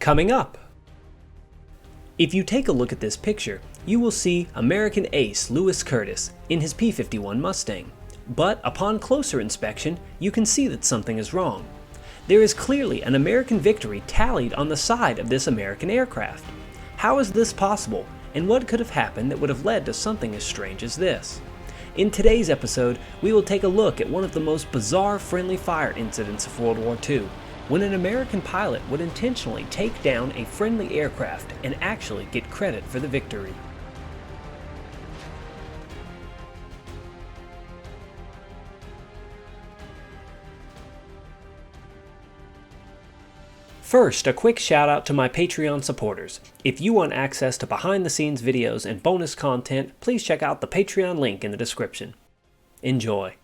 Coming up! If you take a look at this picture, you will see American ace Lewis Curdes in his P-51 Mustang. But upon closer inspection, you can see that something is wrong. There is clearly an American victory tallied on the side of this American aircraft. How is this possible, and what could have happened that would have led to something as strange as this? In today's episode, we will take a look at one of the most bizarre friendly fire incidents of World War II, when an American pilot would intentionally take down a friendly aircraft and actually get credit for the victory. First, a quick shout out to my Patreon supporters. If you want access to behind the scenes videos and bonus content, please check out the Patreon link in the description. Enjoy.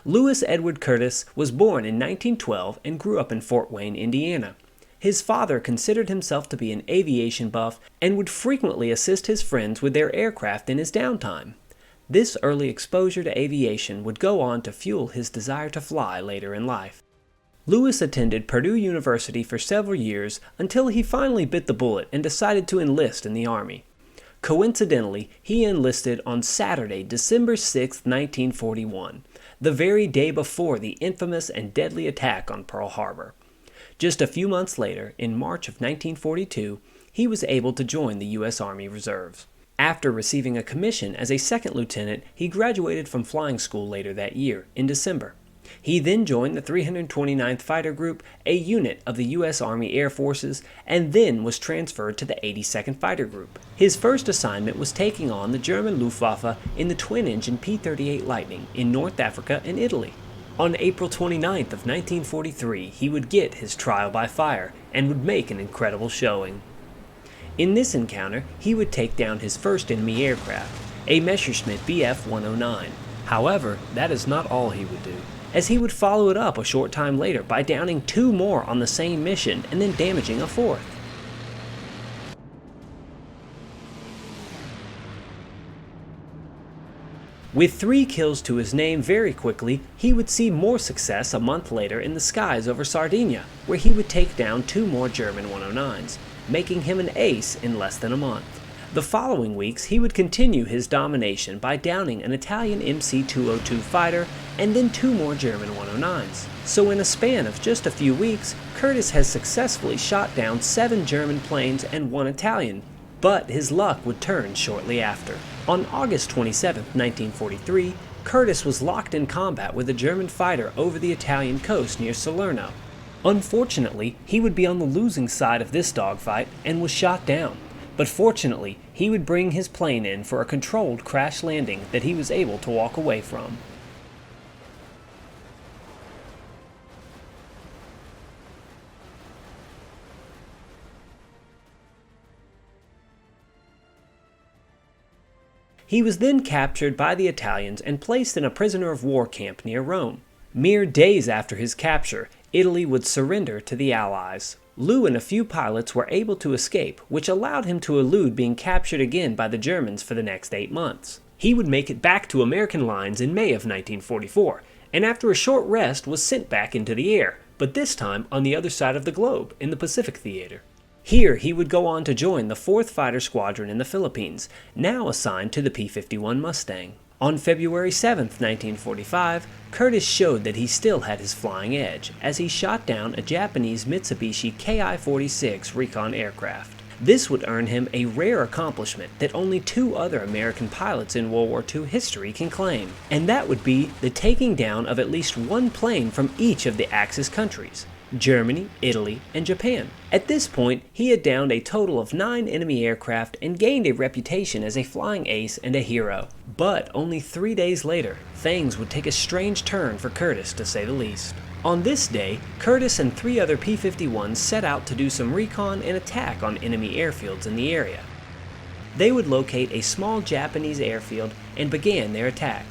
Lewis Edward Curdes was born in 1912 and grew up in Fort Wayne, Indiana. His father considered himself to be an aviation buff and would frequently assist his friends with their aircraft in his downtime. This early exposure to aviation would go on to fuel his desire to fly later in life. Lewis attended Purdue University for several years until he finally bit the bullet and decided to enlist in the Army. Coincidentally, he enlisted on Saturday, December 6, 1941, the very day before the infamous and deadly attack on Pearl Harbor. Just a few months later, in March of 1942, he was able to join the U.S. Army Reserves. After receiving a commission as a second lieutenant, he graduated from flying school later that year, in December. He then joined the 329th Fighter Group, a unit of the U.S. Army Air Forces, and then was transferred to the 82nd Fighter Group. His first assignment was taking on the German Luftwaffe in the twin-engine P-38 Lightning in North Africa and Italy. On April 29th of 1943, he would get his trial by fire and would make an incredible showing. In this encounter, he would take down his first enemy aircraft, a Messerschmitt Bf-109. However, that is not all he would do, as he would follow it up a short time later by downing two more on the same mission and then damaging a fourth. With 3 kills to his name very quickly, he would see more success a month later in the skies over Sardinia, where he would take down 2 more German 109s, making him an ace in less than a month. The following weeks, he would continue his domination by downing an Italian MC-202 fighter and then 2 more German 109s. So in a span of just a few weeks, Curdes has successfully shot down 7 German planes and 1 Italian, but his luck would turn shortly after. On August 27, 1943, Curdes was locked in combat with a German fighter over the Italian coast near Salerno. Unfortunately, he would be on the losing side of this dogfight and was shot down. But fortunately, he would bring his plane in for a controlled crash landing that he was able to walk away from. He was then captured by the Italians and placed in a prisoner of war camp near Rome. Mere days after his capture, Italy would surrender to the Allies. Lew and a few pilots were able to escape, which allowed him to elude being captured again by the Germans for the next 8 months. He would make it back to American lines in May of 1944, and after a short rest was sent back into the air, but this time on the other side of the globe, in the Pacific Theater. Here he would go on to join the 4th Fighter Squadron in the Philippines, now assigned to the P-51 Mustang. On February 7, 1945, Curdes showed that he still had his flying edge, as he shot down a Japanese Mitsubishi Ki-46 recon aircraft. This would earn him a rare accomplishment that only 2 other American pilots in World War II history can claim, and that would be the taking down of at least 1 plane from each of the Axis countries: Germany, Italy, and Japan. At this point, he had downed a total of 9 enemy aircraft and gained a reputation as a flying ace and a hero. But only 3 days later, things would take a strange turn for Curdes, to say the least. On this day, Curdes and 3 other P-51s set out to do some recon and attack on enemy airfields in the area. They would locate a small Japanese airfield and began their attack.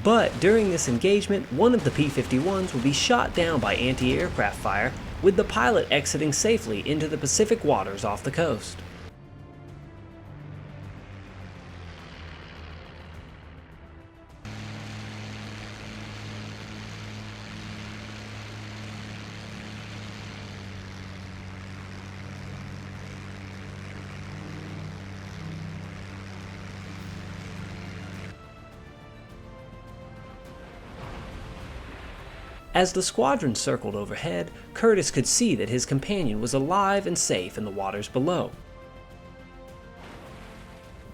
But during this engagement, one of the P-51s would be shot down by anti-aircraft fire, with the pilot exiting safely into the Pacific waters off the coast. As the squadron circled overhead, Curdes could see that his companion was alive and safe in the waters below.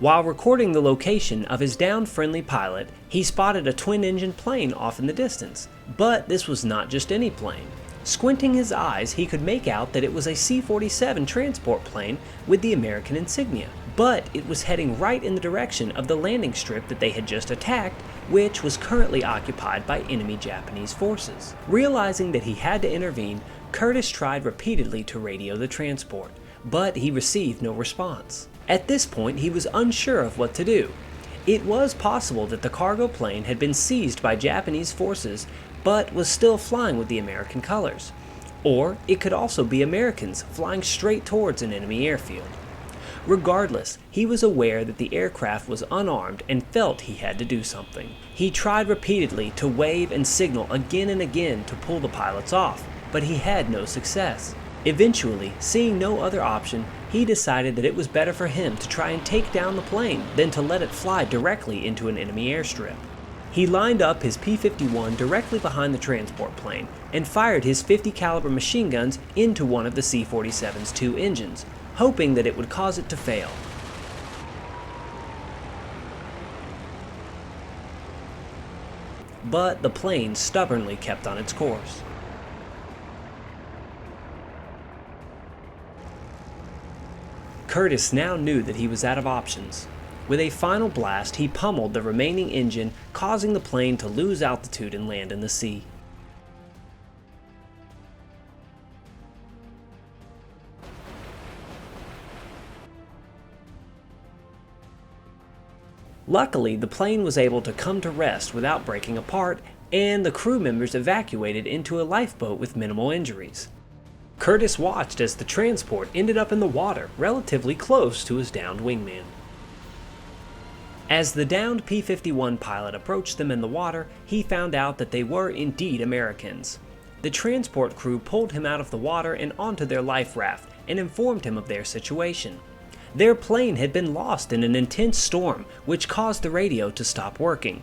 While recording the location of his downed friendly pilot, he spotted a twin-engine plane off in the distance. But this was not just any plane. Squinting his eyes, he could make out that it was a C-47 transport plane with the American insignia. But it was heading right in the direction of the landing strip that they had just attacked, which was currently occupied by enemy Japanese forces. Realizing that he had to intervene, Curdes tried repeatedly to radio the transport, but he received no response. At this point, he was unsure of what to do. It was possible that the cargo plane had been seized by Japanese forces, but was still flying with the American colors. Or it could also be Americans flying straight towards an enemy airfield. Regardless, he was aware that the aircraft was unarmed and felt he had to do something. He tried repeatedly to wave and signal again and again to pull the pilots off, but he had no success. Eventually, seeing no other option, he decided that it was better for him to try and take down the plane than to let it fly directly into an enemy airstrip. He lined up his P-51 directly behind the transport plane and fired his .50 caliber machine guns into one of the C-47's two engines, hoping that it would cause it to fail. But the plane stubbornly kept on its course. Curdes now knew that he was out of options. With a final blast, he pummeled the remaining engine, causing the plane to lose altitude and land in the sea. Luckily, the plane was able to come to rest without breaking apart, and the crew members evacuated into a lifeboat with minimal injuries. Curdes watched as the transport ended up in the water relatively close to his downed wingman. As the downed P-51 pilot approached them in the water, he found out that they were indeed Americans. The transport crew pulled him out of the water and onto their life raft and informed him of their situation. Their plane had been lost in an intense storm, which caused the radio to stop working.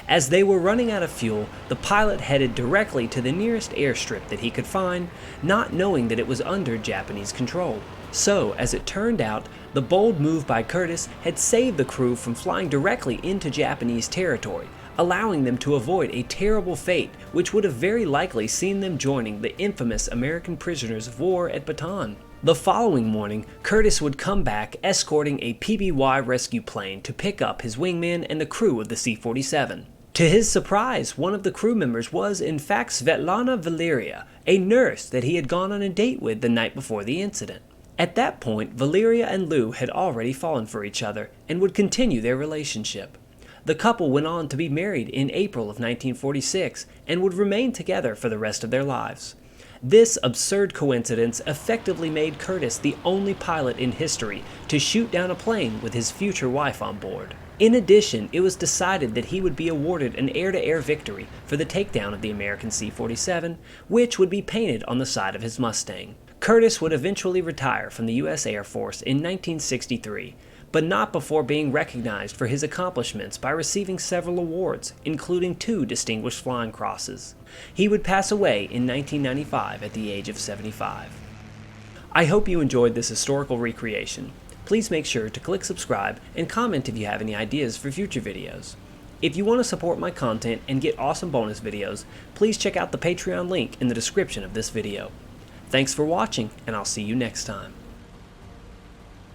As they were running out of fuel, the pilot headed directly to the nearest airstrip that he could find, not knowing that it was under Japanese control. So, as it turned out, the bold move by Curdes had saved the crew from flying directly into Japanese territory, allowing them to avoid a terrible fate which would have very likely seen them joining the infamous American prisoners of war at Bataan. The following morning, Curdes would come back escorting a PBY rescue plane to pick up his wingman and the crew of the C-47. To his surprise, one of the crew members was in fact Svetlana Valeria, a nurse that he had gone on a date with the night before the incident. At that point, Valeria and Lou had already fallen for each other and would continue their relationship. The couple went on to be married in April of 1946 and would remain together for the rest of their lives. This absurd coincidence effectively made Curdes the only pilot in history to shoot down a plane with his future wife on board. In addition, it was decided that he would be awarded an air-to-air victory for the takedown of the American C-47, which would be painted on the side of his Mustang. Curdes would eventually retire from the U.S. Air Force in 1963, but not before being recognized for his accomplishments by receiving several awards, including 2 Distinguished Flying Crosses. He would pass away in 1995 at the age of 75. I hope you enjoyed this historical recreation. Please make sure to click subscribe and comment if you have any ideas for future videos. If you want to support my content and get awesome bonus videos, please check out the Patreon link in the description of this video. Thanks for watching, and I'll see you next time.